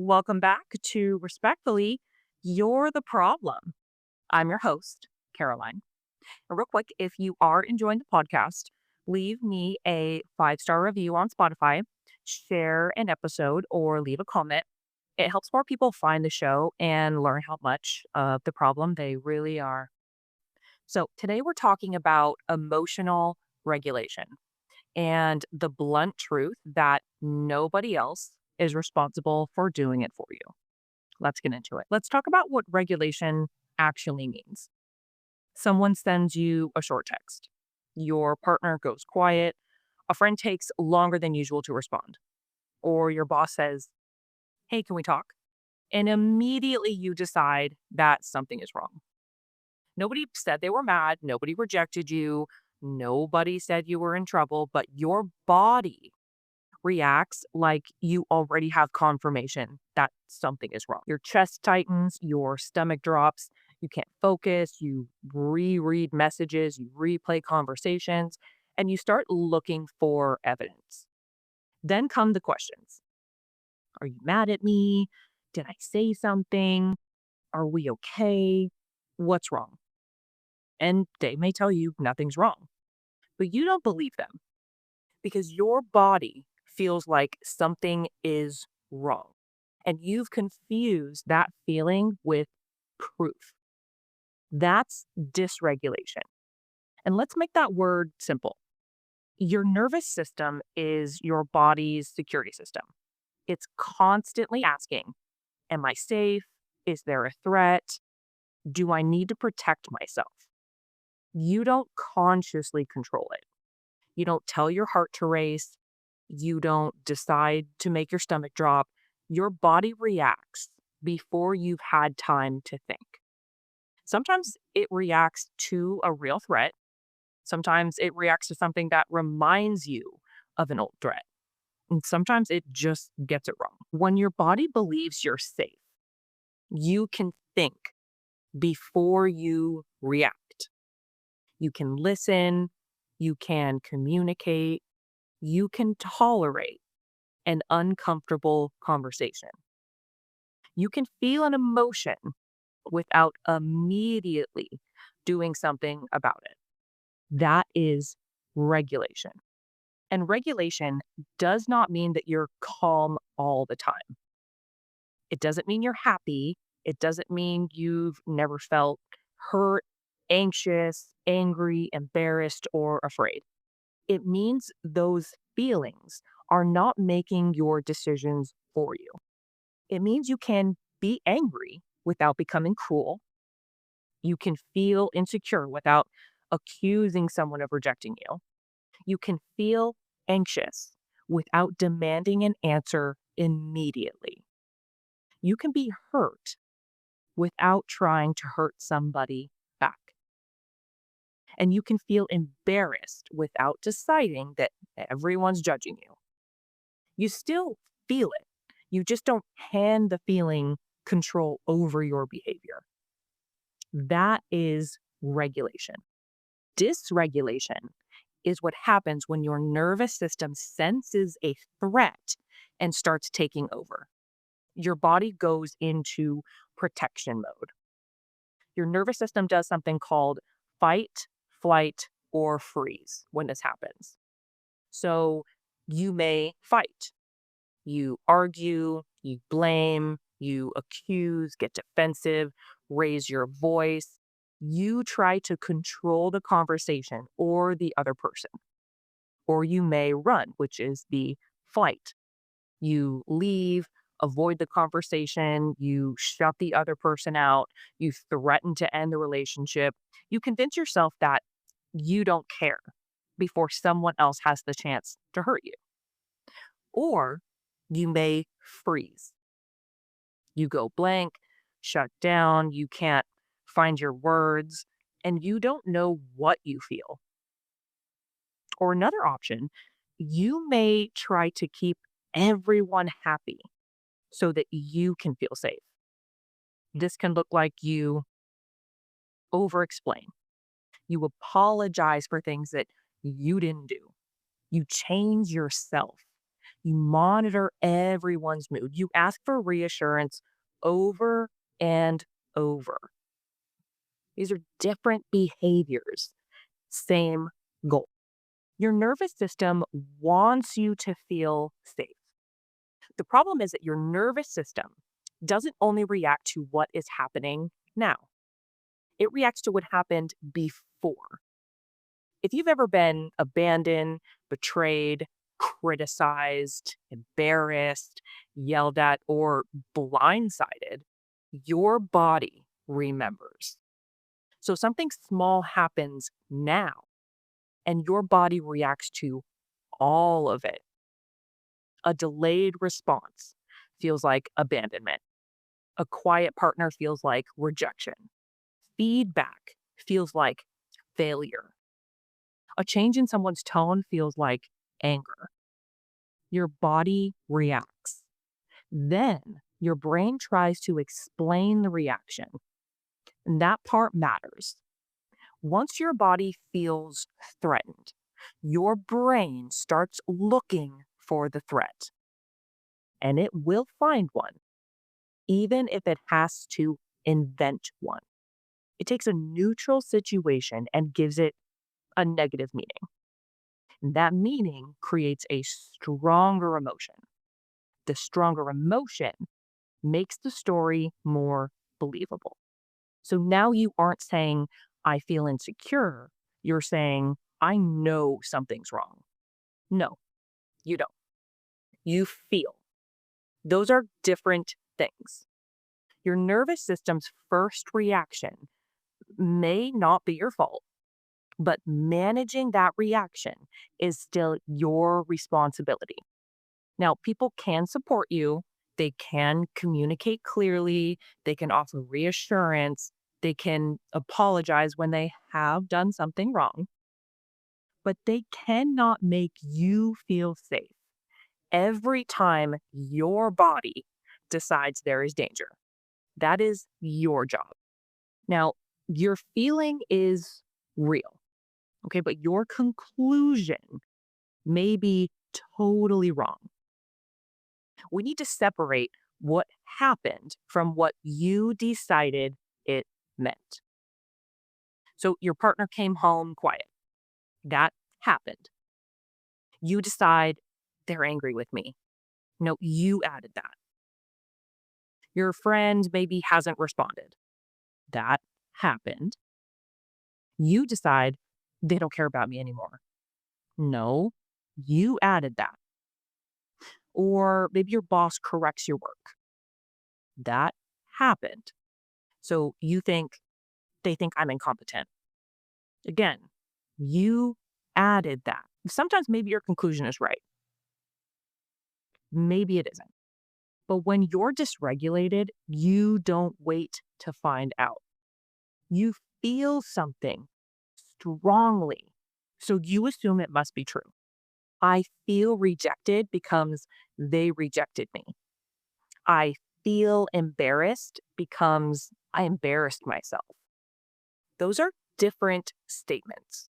Welcome back to Respectfully, You're the Problem. I'm your host, Caroline. And real quick, if you are enjoying the podcast, leave me a 5-star review on Spotify, share an episode, or leave a comment. It helps more people find the show and learn how much of the problem they really are. So, today we're talking about emotional regulation and the blunt truth that nobody else is responsible for doing it for you. Let's get into it. Let's talk about what regulation actually means. Someone sends you a short text. Your partner goes quiet. A friend takes longer than usual to respond. Or your boss says, "Hey, can we talk?" And immediately you decide that something is wrong. Nobody said they were mad. Nobody rejected you. Nobody said you were in trouble, but your body reacts like you already have confirmation that something is wrong. Your chest tightens, your stomach drops, you can't focus, you reread messages, you replay conversations, and you start looking for evidence. Then come the questions. Are you mad at me? Did I say something? Are we okay? What's wrong? And they may tell you nothing's wrong, but you don't believe them because your body feels like something is wrong. And you've confused that feeling with proof. That's dysregulation. And let's make that word simple. Your nervous system is your body's security system. It's constantly asking, am I safe? Is there a threat? Do I need to protect myself? You don't consciously control it. You don't tell your heart to race. You don't decide to make your stomach drop. Your body reacts before you've had time to think. Sometimes it reacts to a real threat. Sometimes it reacts to something that reminds you of an old threat. And sometimes it just gets it wrong. When your body believes you're safe, you can think before you react. You can listen, you can communicate, you can tolerate an uncomfortable conversation. You can feel an emotion without immediately doing something about it. That is regulation. And regulation does not mean that you're calm all the time. It doesn't mean you're happy. It doesn't mean you've never felt hurt, anxious, angry, embarrassed, or afraid. It means those feelings are not making your decisions for you. It means you can be angry without becoming cruel. You can feel insecure without accusing someone of rejecting you. You can feel anxious without demanding an answer immediately. You can be hurt without trying to hurt somebody back. And you can feel embarrassed without deciding that everyone's judging you. You still feel it. You just don't hand the feeling control over your behavior. That is regulation. Dysregulation is what happens when your nervous system senses a threat and starts taking over. Your body goes into protection mode. Your nervous system does something called fight, flight, or freeze when this happens. So you may fight, you argue, you blame, you accuse, get defensive, raise your voice. You try to control the conversation or the other person. Or you may run, which is the flight. You leave, avoid the conversation, you shut the other person out, you threaten to end the relationship. You convince yourself that you don't care before someone else has the chance to hurt you. Or you may freeze. You go blank, shut down, you can't find your words, and you don't know what you feel. Or another option, you may try to keep everyone happy so that you can feel safe. This can look like you over explain. You apologize for things that you didn't do. You change yourself. You monitor everyone's mood. You ask for reassurance over and over. These are different behaviors, same goal. Your nervous system wants you to feel safe. The problem is that your nervous system doesn't only react to what is happening now, it reacts to what happened before. If you've ever been abandoned, betrayed, criticized, embarrassed, yelled at, or blindsided, your body remembers. So something small happens now, and your body reacts to all of it. A delayed response feels like abandonment. A quiet partner feels like rejection. Feedback feels like failure. A change in someone's tone feels like anger. Your body reacts. Then your brain tries to explain the reaction. And that part matters. Once your body feels threatened, your brain starts looking for the threat. And it will find one, even if it has to invent one. It takes a neutral situation and gives it a negative meaning. And that meaning creates a stronger emotion. The stronger emotion makes the story more believable. So now you aren't saying, I feel insecure. You're saying, I know something's wrong. No, you don't. You feel. Those are different things. Your nervous system's first reaction may not be your fault, but managing that reaction is still your responsibility. Now, people can support you, they can communicate clearly, they can offer reassurance, they can apologize when they have done something wrong, but they cannot make you feel safe every time your body decides there is danger. That is your job. Now, your feeling is real, okay, but your conclusion may be totally wrong. We need to separate what happened from what you decided it meant. So your partner came home quiet. That happened. You decide they're angry with me. No, you added that. Your friend maybe hasn't responded. That happened. You decide they don't care about me anymore. No, you added that. Or maybe your boss corrects your work. That happened. So you think they think I'm incompetent. Again, you added that. Sometimes maybe your conclusion is right. Maybe it isn't. But when you're dysregulated, you don't wait to find out. You feel something strongly. So you assume it must be true. I feel rejected becomes they rejected me. I feel embarrassed becomes I embarrassed myself. Those are different statements.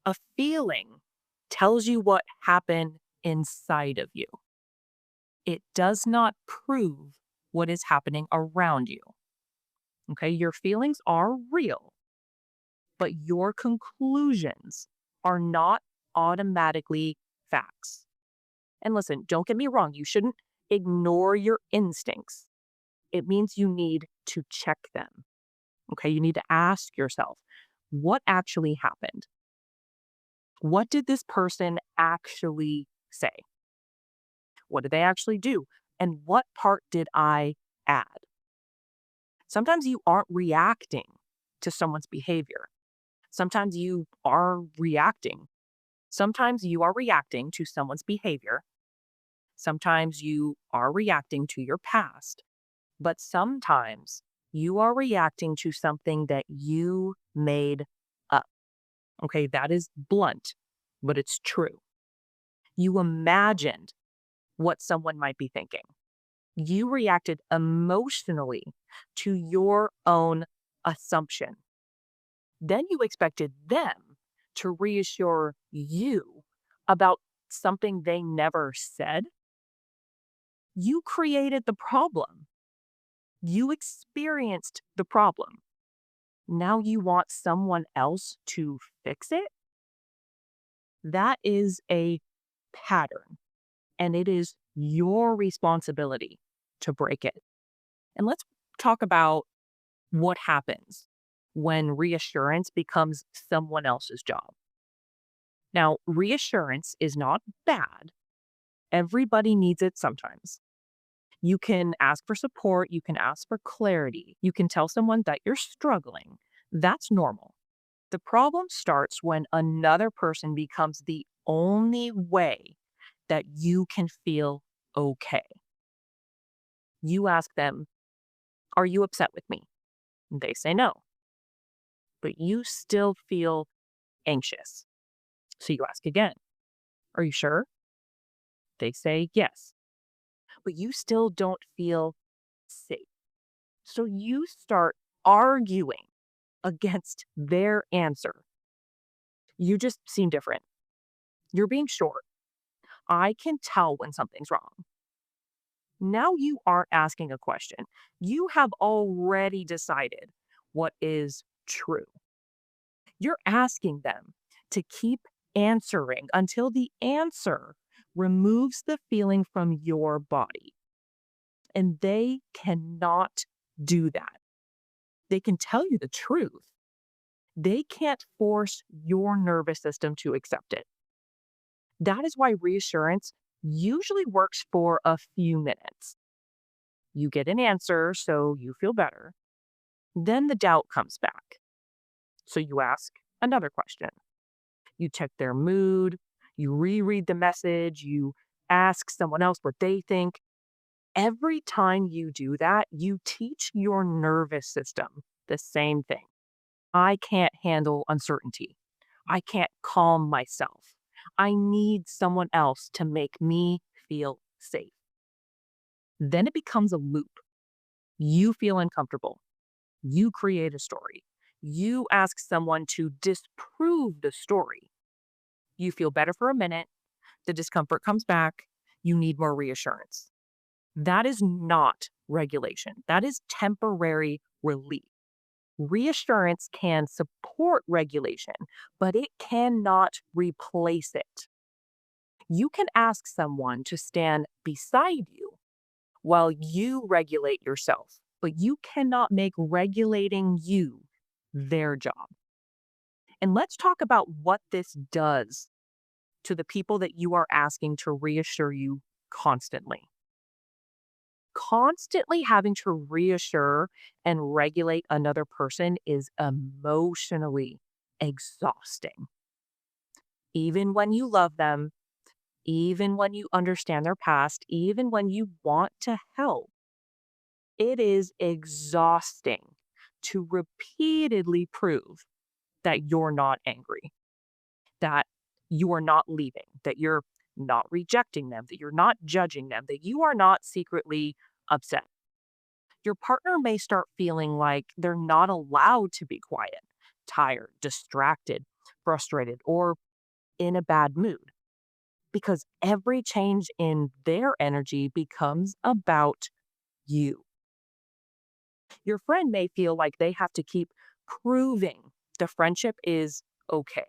A feeling tells you what happened inside of you. It does not prove what is happening around you. Okay, your feelings are real, but your conclusions are not automatically facts. And listen, don't get me wrong, you shouldn't ignore your instincts. It means you need to check them. Okay, you need to ask yourself, what actually happened? What did this person actually say? What did they actually do? And what part did I add? Sometimes you aren't reacting to someone's behavior. Sometimes you are reacting. Sometimes you are reacting to someone's behavior. Sometimes you are reacting to your past. But sometimes you are reacting to something that you made up. Okay, that is blunt, but it's true. You imagined what someone might be thinking. You reacted emotionally to your own assumption. Then you expected them to reassure you about something they never said. You created the problem. You experienced the problem. Now you want someone else to fix it? That is a pattern, and it is your responsibility to break it. And let's talk about what happens when reassurance becomes someone else's job. Now, reassurance is not bad. Everybody needs it sometimes. You can ask for support, you can ask for clarity, you can tell someone that you're struggling. That's normal. The problem starts when another person becomes the only way that you can feel okay. You ask them, "Are you upset with me?" They say no, but you still feel anxious. So you ask again, "Are you sure?" They say yes, but you still don't feel safe. So you start arguing against their answer. You just seem different. You're being short. I can tell when something's wrong. Now you aren't asking a question. You have already decided what is true. You're asking them to keep answering until the answer removes the feeling from your body. And they cannot do that. They can tell you the truth. They can't force your nervous system to accept it. That is why reassurance usually works for a few minutes. You get an answer, so you feel better. Then the doubt comes back. So you ask another question. You check their mood, you reread the message, you ask someone else what they think. Every time you do that, you teach your nervous system the same thing. I can't handle uncertainty. I can't calm myself. I need someone else to make me feel safe. Then it becomes a loop. You feel uncomfortable. You create a story. You ask someone to disprove the story. You feel better for a minute. The discomfort comes back. You need more reassurance. That is not regulation. That is temporary relief. Reassurance can support regulation, but it cannot replace it. You can ask someone to stand beside you while you regulate yourself, but you cannot make regulating you their job. And let's talk about what this does to the people that you are asking to reassure you constantly. Constantly having to reassure and regulate another person is emotionally exhausting. Even when you love them, even when you understand their past, even when you want to help, it is exhausting to repeatedly prove that you're not angry, that you are not leaving, that you're not rejecting them, that you're not judging them, that you are not secretly upset. Your partner may start feeling like they're not allowed to be quiet, tired, distracted, frustrated, or in a bad mood because every change in their energy becomes about you. Your friend may feel like they have to keep proving the friendship is okay.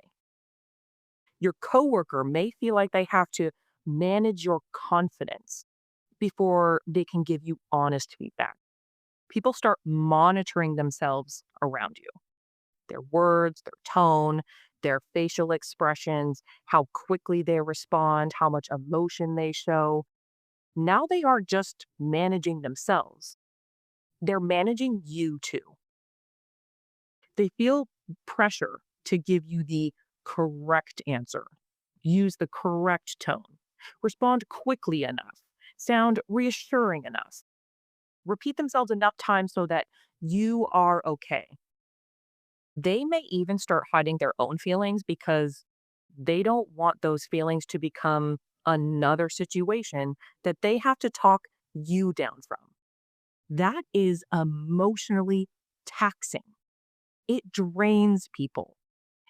Your coworker may feel like they have to manage your confidence before they can give you honest feedback. People start monitoring themselves around you, their words, their tone, their facial expressions, how quickly they respond, how much emotion they show. Now they aren't just managing themselves, they're managing you too. They feel pressure to give you the correct answer, use the correct tone, respond quickly enough, sound reassuring enough, repeat themselves enough times so that you are okay. They may even start hiding their own feelings because they don't want those feelings to become another situation that they have to talk you down from. That is emotionally taxing. It drains people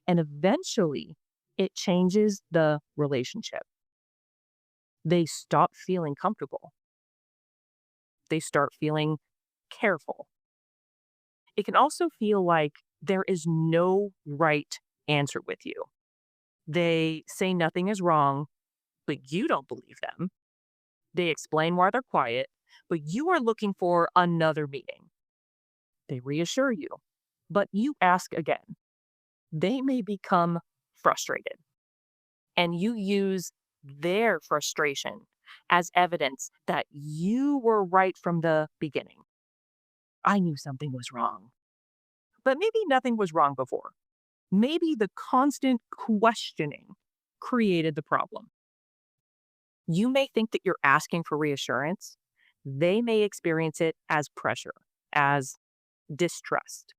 and eventually it changes the relationship. they stop feeling comfortable. They start feeling careful. It can also feel like there is no right answer with you. They say nothing is wrong, but you don't believe them. They explain why they're quiet, but you are looking for another meeting. They reassure you, but you ask again. They may become frustrated, and you use their frustration as evidence that you were right from the beginning. I knew something was wrong, but maybe nothing was wrong before. Maybe the constant questioning created the problem. You may think that you're asking for reassurance. They may experience it as pressure, as distrust.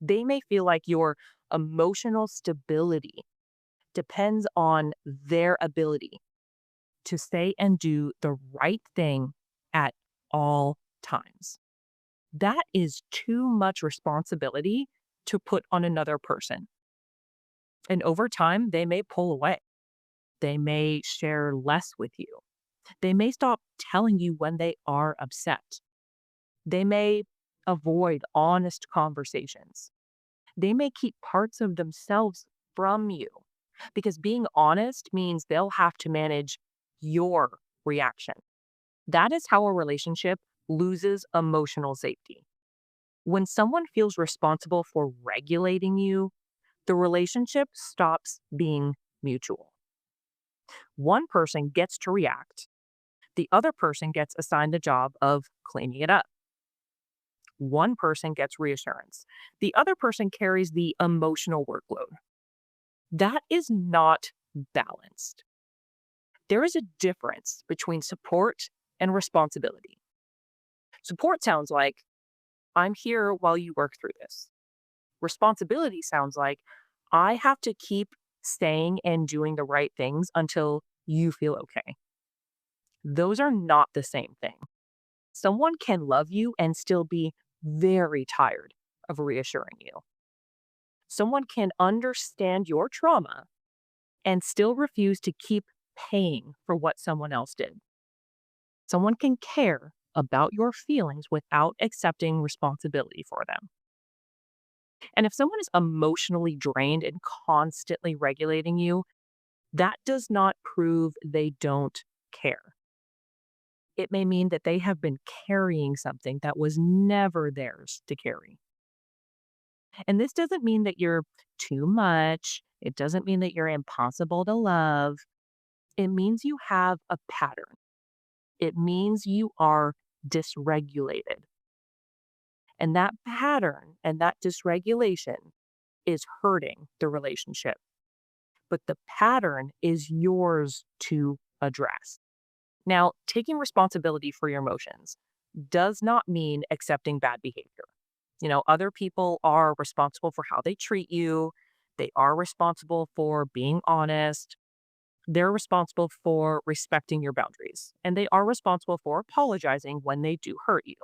They may feel like your emotional stability depends on their ability to say and do the right thing at all times. That is too much responsibility to put on another person. And over time, they may pull away. They may share less with you. They may stop telling you when they are upset. They may avoid honest conversations. They may keep parts of themselves from you because being honest means they'll have to manage your reaction. That is how a relationship loses emotional safety. When someone feels responsible for regulating you, the relationship stops being mutual. One person gets to react, the other person gets assigned the job of cleaning it up. One person gets reassurance, the other person carries the emotional workload. That is not balanced. There is a difference between support and responsibility. Support sounds like, I'm here while you work through this. Responsibility sounds like, I have to keep saying and doing the right things until you feel okay. Those are not the same thing. Someone can love you and still be very tired of reassuring you. Someone can understand your trauma and still refuse to keep paying for what someone else did. Someone can care about your feelings without accepting responsibility for them. And if someone is emotionally drained and constantly regulating you, that does not prove they don't care. It may mean that they have been carrying something that was never theirs to carry. And this doesn't mean that you're too much. It doesn't mean that you're impossible to love. It means you have a pattern. It means you are dysregulated. And that pattern and that dysregulation is hurting the relationship. But the pattern is yours to address. Now, taking responsibility for your emotions does not mean accepting bad behavior. Other people are responsible for how they treat you. They are responsible for being honest. They're responsible for respecting your boundaries. And they are responsible for apologizing when they do hurt you.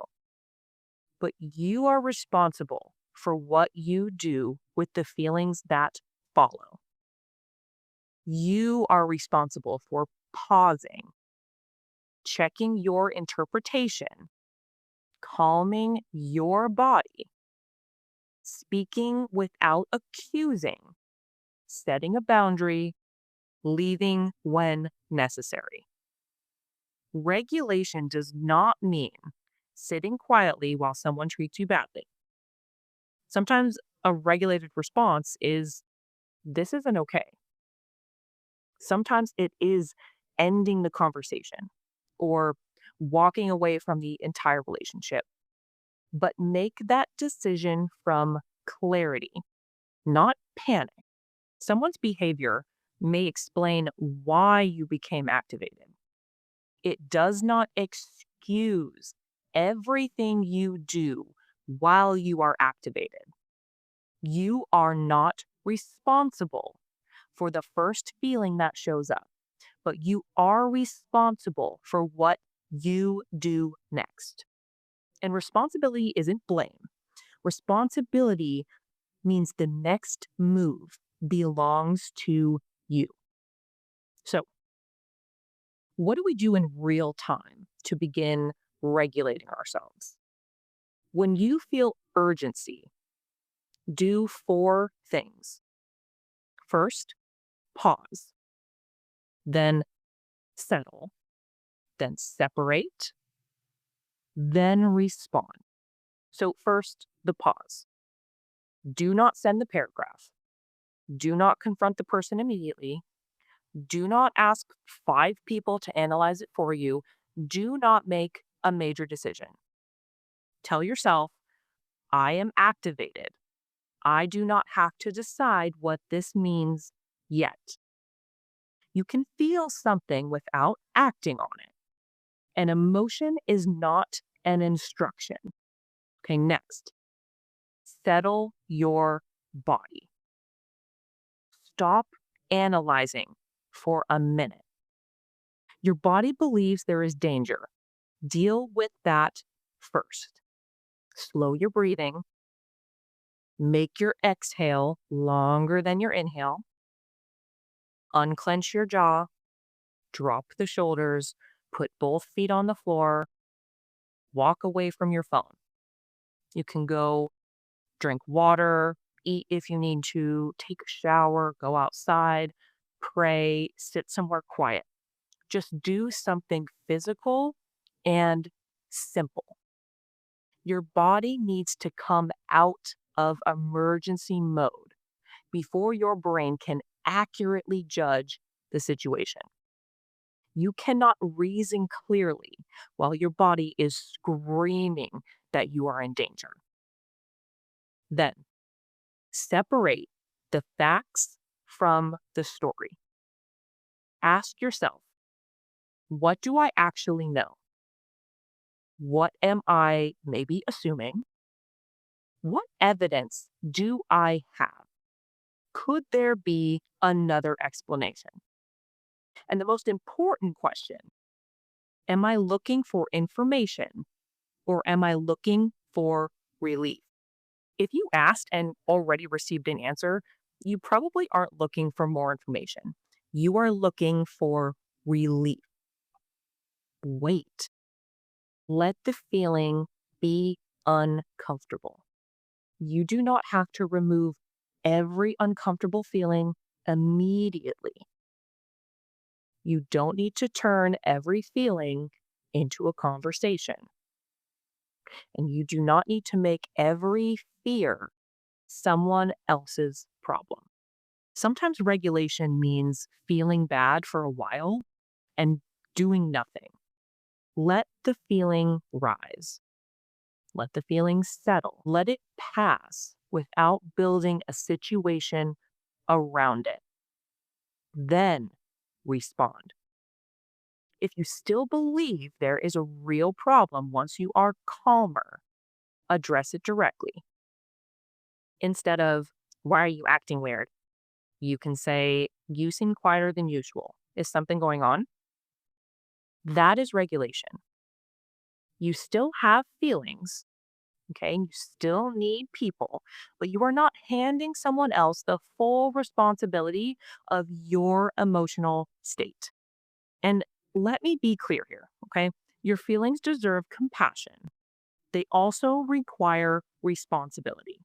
But you are responsible for what you do with the feelings that follow. You are responsible for pausing, checking your interpretation, calming your body, speaking without accusing, setting a boundary, leaving when necessary. Regulation does not mean sitting quietly while someone treats you badly. Sometimes a regulated response is, this isn't okay. Sometimes it is ending the conversation or walking away from the entire relationship. But make that decision from clarity, not panic. Someone's behavior may explain why you became activated. It does not excuse everything you do while you are activated. You are not responsible for the first feeling that shows up, but you are responsible for what you do next. And responsibility isn't blame. Responsibility means the next move belongs to you. So, What do we do in real time to begin regulating ourselves? When you feel urgency, do four things. First, pause, then settle, then separate, then respond. So, first, the pause. Do not send the paragraph. Do not confront the person immediately. Do not ask five people to analyze it for you. Do not make a major decision. Tell yourself, I am activated. I do not have to decide what this means yet. You can feel something without acting on it. An emotion is not an instruction. Okay, next, settle your body. Stop analyzing for a minute. Your body believes there is danger. Deal with that first. Slow your breathing. Make your exhale longer than your inhale. Unclench your jaw. Drop the shoulders. Put both feet on the floor. Walk away from your phone. You can go drink water, eat if you need to, take a shower, go outside, pray, sit somewhere quiet. Just do something physical and simple. Your body needs to come out of emergency mode before your brain can accurately judge the situation. You cannot reason clearly while your body is screaming that you are in danger. Then, separate the facts from the story. Ask yourself, what do I actually know? What am I maybe assuming? What evidence do I have? Could there be another explanation? And the most important question, am I looking for information or am I looking for relief? If you asked and already received an answer, you probably aren't looking for more information. You are looking for relief. Wait. Let the feeling be uncomfortable. You do not have to remove every uncomfortable feeling immediately. You don't need to turn every feeling into a conversation. And you do not need to make every fear someone else's problem. Sometimes regulation means feeling bad for a while and doing nothing. Let the feeling rise. Let the feeling settle. Let it pass without building a situation around it. Then respond. If you still believe there is a real problem once you are calmer, address it directly. Instead of, why are you acting weird? You can say, you seem quieter than usual. Is something going on? That is regulation. You still have feelings, okay? You still need people, but you are not handing someone else the full responsibility of your emotional state. And let me be clear here, okay? Your feelings deserve compassion. They also require responsibility.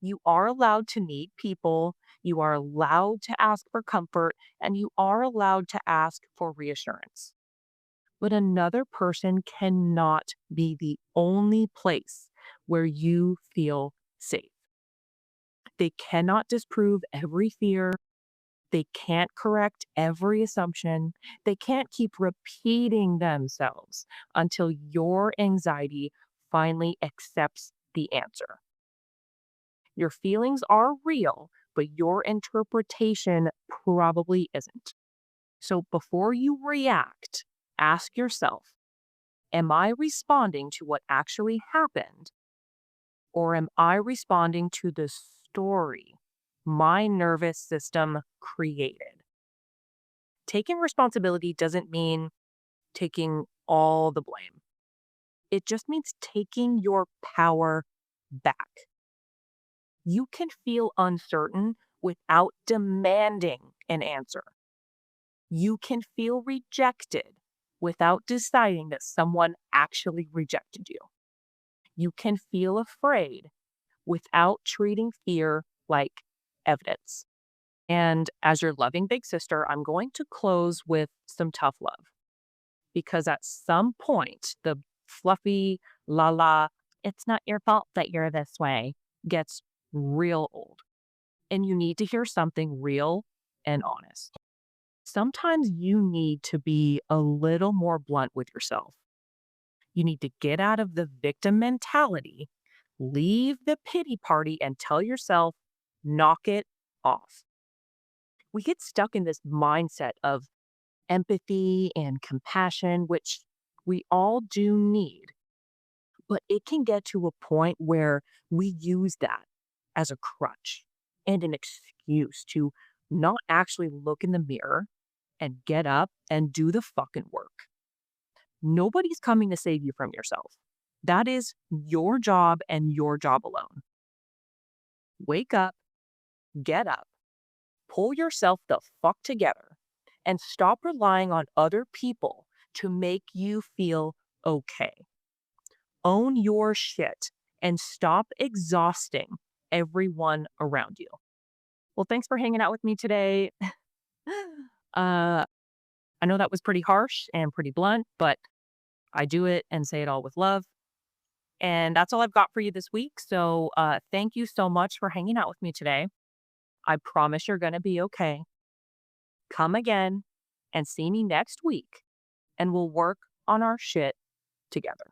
You are allowed to need people, you are allowed to ask for comfort, and you are allowed to ask for reassurance. But another person cannot be the only place where you feel safe. They cannot disprove every fear. They can't correct every assumption. They can't keep repeating themselves until your anxiety finally accepts the answer. Your feelings are real, but your interpretation probably isn't. So before you react, ask yourself, am I responding to what actually happened? Or am I responding to the story my nervous system created? Taking responsibility doesn't mean taking all the blame. It just means taking your power back. You can feel uncertain without demanding an answer. You can feel rejected without deciding that someone actually rejected you. You can feel afraid without treating fear like evidence. And as your loving big sister, I'm going to close with some tough love because at some point, the fluffy, la la, it's not your fault that you're this way gets real old. And you need to hear something real and honest. Sometimes you need to be a little more blunt with yourself. You need to get out of the victim mentality, leave the pity party, and tell yourself, knock it off. We get stuck in this mindset of empathy and compassion, which we all do need, but it can get to a point where we use that as a crutch and an excuse to not actually look in the mirror and get up and do the fucking work. Nobody's coming to save you from yourself. That is your job and your job alone. Wake up, get up, pull yourself the fuck together, and stop relying on other people to make you feel okay. Own your shit and stop exhausting everyone around you. Well, thanks for hanging out with me today. I know that was pretty harsh and pretty blunt, but I do it and say it all with love. And that's all I've got for you this week. So thank you so much for hanging out with me today. I promise you're going to be okay. Come again and see me next week, and we'll work on our shit together.